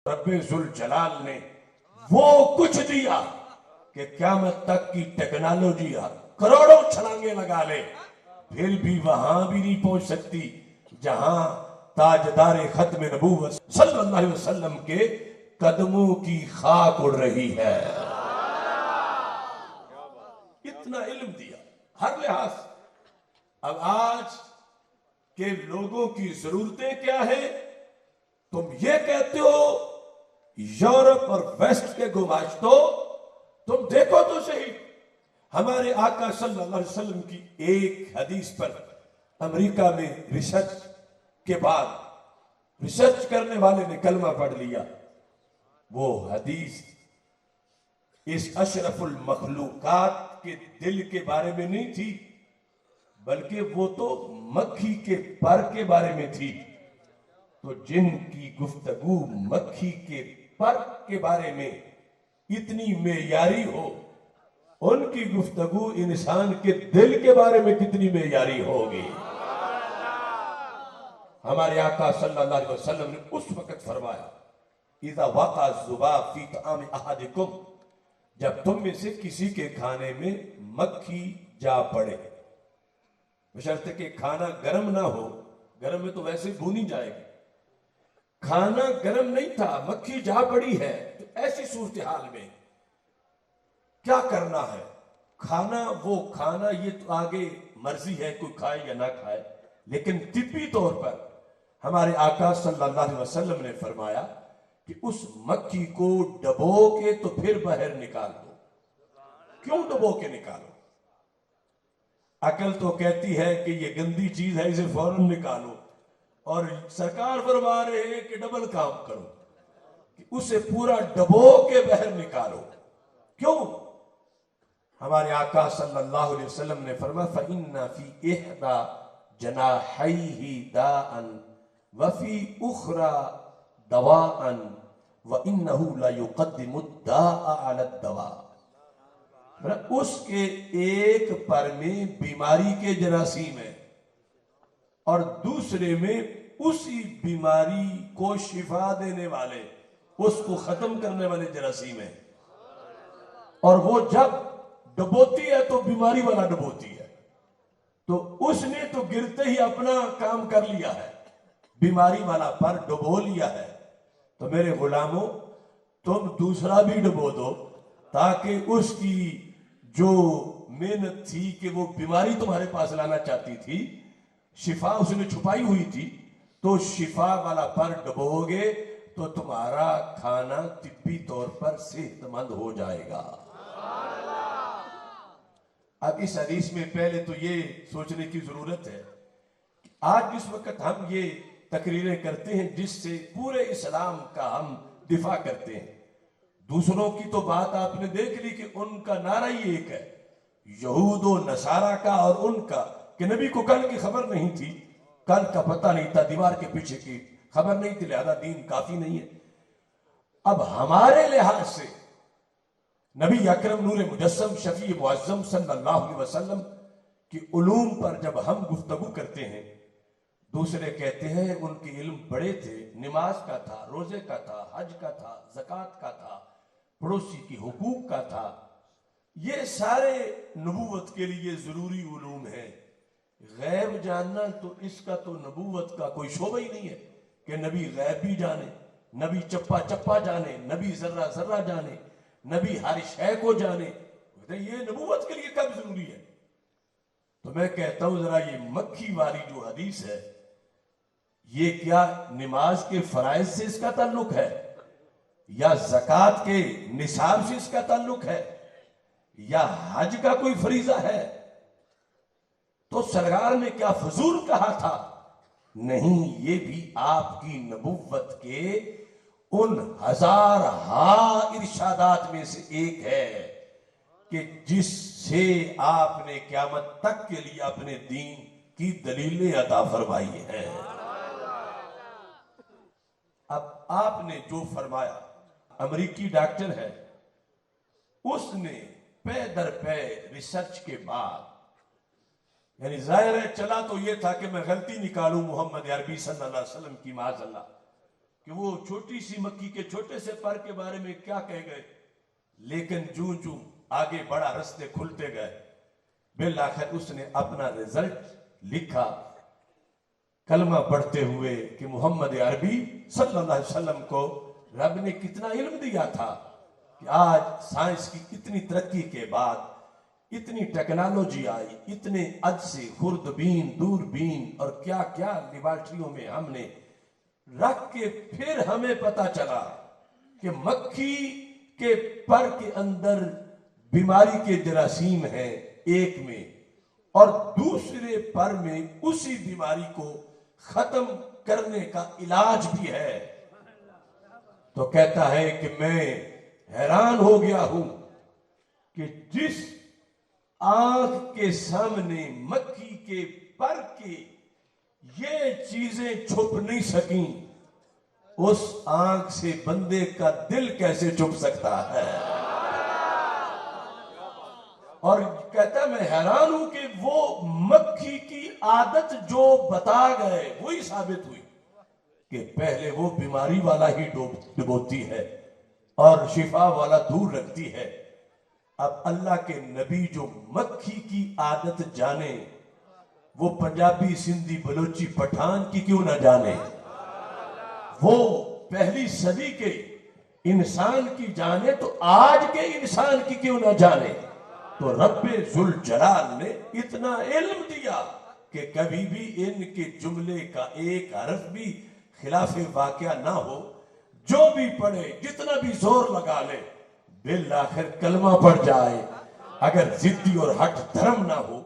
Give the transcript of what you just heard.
رب ذوالجلال نے وہ کچھ دیا کہ قیامت تک کی ٹیکنالوجی کروڑوں چھلانگیں لگا لے پھر بھی وہاں بھی نہیں پہنچ سکتی جہاں تاجدار ختم نبوت صلی اللہ علیہ وسلم کے قدموں کی خاک اڑ رہی ہے. اتنا علم دیا ہر لحاظ. اب آج کے لوگوں کی ضرورتیں کیا ہیں؟ تم یہ کہتے ہو یورپ اور ویسٹ کے گماشتوں، تم دیکھو تو صحیح ہمارے آقا صلی اللہ علیہ وسلم کی ایک حدیث پر امریکہ میں ریسرچ کے بعد ریسرچ کرنے والے نے کلمہ پڑھ لیا. وہ حدیث اس اشرف المخلوقات کے دل کے بارے میں نہیں تھی، بلکہ وہ تو مکھی کے پر کے بارے میں تھی. تو جن کی گفتگو مکھی کے پر کے بارے میں اتنی معیاری ہو، ان کی گفتگو انسان کے دل کے بارے میں کتنی معیاری ہوگی. ہمارے آقا صلی اللہ علیہ وسلم نے اس وقت فرمایا اذا وقع الذباب فی طعام احدکم، جب تم میں سے کسی کے کھانے میں مکھی جا پڑے، بشرطے کہ کھانا گرم نہ ہو، گرم میں تو ویسے بھونی جائے گی. کھانا گرم نہیں تھا، مکھی جا پڑی ہے، تو ایسی صورتحال میں کیا کرنا ہے؟ کھانا وہ کھانا یہ تو آگے مرضی ہے کوئی کھائے یا نہ کھائے، لیکن طبی طور پر ہمارے آقا صلی اللہ علیہ وسلم نے فرمایا کہ اس مکھی کو ڈبو کے تو پھر باہر نکال دو. کیوں ڈبو کے نکالو؟ عقل تو کہتی ہے کہ یہ گندی چیز ہے، اسے فوراً نکالو، اور سرکار فرما رہے ہیں کہ ڈبل کام کرو کہ اسے پورا ڈبو کے باہر نکالو. کیوں؟ ہمارے آقا صلی اللہ علیہ وسلم نے فرمایا فَإِنَّ فِي إِحْدَى جَنَاحَيْهِ دَاءً وَفِي أُخْرَى دَوَاءً وَإِنَّهُ لَيُقَدِّمُ الدَّاءَ عَلَى الدَّوَاءِ. اس کے ایک پر میں بیماری کے جراثیم ہیں اور دوسرے میں اسی بیماری کو شفا دینے والے، اس کو ختم کرنے والے جراثیم ہیں. اور وہ جب ڈبوتی ہے تو بیماری والا ڈبوتی ہے، تو اس نے تو گرتے ہی اپنا کام کر لیا ہے، بیماری والا پر ڈبو لیا ہے. تو میرے غلاموں، تم دوسرا بھی ڈبو دو تاکہ اس کی جو محنت تھی کہ وہ بیماری تمہارے پاس لانا چاہتی تھی، شفا اس نے چھپائی ہوئی تھی، تو شفا والا پر ڈبو گے تو تمہارا کھانا طبی طور پر صحت مند ہو جائے گا. اب اس حدیث میں پہلے تو یہ سوچنے کی ضرورت ہے کہ آج جس وقت ہم یہ تقریریں کرتے ہیں جس سے پورے اسلام کا ہم دفاع کرتے ہیں، دوسروں کی تو بات آپ نے دیکھ لی کہ ان کا نعرہ ہی ایک ہے، یہود و نصارہ کا اور ان کا، کہ نبی کو کل کی خبر نہیں تھی، کل کا پتہ نہیں تھا، دیوار کے پیچھے کی خبر نہیں تھی، لہذا دین کافی نہیں ہے. اب ہمارے لحاظ سے نبی اکرم نور مجسم شفیع معظم صلی اللہ علیہ وسلم کی علوم پر جب ہم گفتگو کرتے ہیں، دوسرے کہتے ہیں ان کے علم بڑے تھے، نماز کا تھا، روزے کا تھا، حج کا تھا، زکوٰۃ کا تھا، پڑوسی کی حقوق کا تھا. یہ سارے نبوت کے لیے ضروری علوم ہیں. غیب جاننا تو اس کا تو نبوت کا کوئی شعبہ ہی نہیں ہے کہ نبی غیب بھی جانے، نبی چپا چپا جانے، نبی ذرہ ذرہ جانے، نبی ہر شے کو جانے. یہ نبوت کے لیے کب ضروری ہے؟ تو میں کہتا ہوں ذرا یہ مکھی والی جو حدیث ہے، یہ کیا نماز کے فرائض سے اس کا تعلق ہے، یا زکوٰۃ کے نصاب سے اس کا تعلق ہے، یا حج کا کوئی فریضہ ہے؟ تو سرکار نے کیا فضول کہا تھا؟ نہیں، یہ بھی آپ کی نبوت کے ان ہزارہا ارشادات میں سے ایک ہے کہ جس سے آپ نے قیامت تک کے لیے اپنے دین کی دلیلیں عطا فرمائی ہیں. اب آپ نے جو فرمایا، امریکی ڈاکٹر ہے، اس نے پے در پے ریسرچ کے بعد، یعنی ظاہر ہے چلا تو یہ تھا کہ میں غلطی نکالوں محمد عربی صلی اللہ علیہ وسلم کی معاذ اللہ، کہ وہ چھوٹی سی مکھی کے چھوٹے سے پر کے بارے میں کیا کہہ گئے، لیکن جوں جوں آگے بڑا رستے کھلتے گئے، بالآخر اس نے اپنا رزلٹ لکھا کلمہ پڑھتے ہوئے کہ محمد عربی صلی اللہ علیہ وسلم کو رب نے کتنا علم دیا تھا کہ آج سائنس کی اتنی ترقی کے بعد اتنی ٹیکنالوجی آئی، اتنے عدسے، خوردبین، دوربین اور کیا کیا لیبارٹریوں میں ہم نے رکھ کے پھر ہمیں پتا چلا کہ مکھی کے پر کے اندر بیماری کے جراثیم ہیں ایک میں، اور دوسرے پر میں اسی بیماری کو ختم کرنے کا علاج بھی ہے۔ تو کہتا ہے کہ میں حیران ہو گیا ہوں کہ جس آنکھ کے سامنے مکھی کے پر کے یہ چیزیں چھپ نہیں سکیں، اس آنکھ سے بندے کا دل کیسے چھپ سکتا ہے؟ اور کہتا ہے میں حیران ہوں کہ وہ مکھی کی عادت جو بتا گئے وہی ثابت ہوئی کہ پہلے وہ بیماری والا ہی ڈبوتی ہے اور شفا والا دور رکھتی ہے۔ اب اللہ کے نبی جو مکھی کی عادت جانے، وہ پنجابی، سندھی، بلوچی، پٹھان کی کیوں نہ جانے؟ وہ پہلی صدی کے انسان کی جانے تو آج کے انسان کی کیوں نہ جانے؟ تو رب ذوالجلال نے اتنا علم دیا کہ کبھی بھی ان کے جملے کا ایک حرف بھی خلاف واقعہ نہ ہو، جو بھی پڑھے، جتنا بھی زور لگا لے، بالآخر کلمہ پڑھ جائے، اگر ضدی اور ہٹ دھرم نہ ہو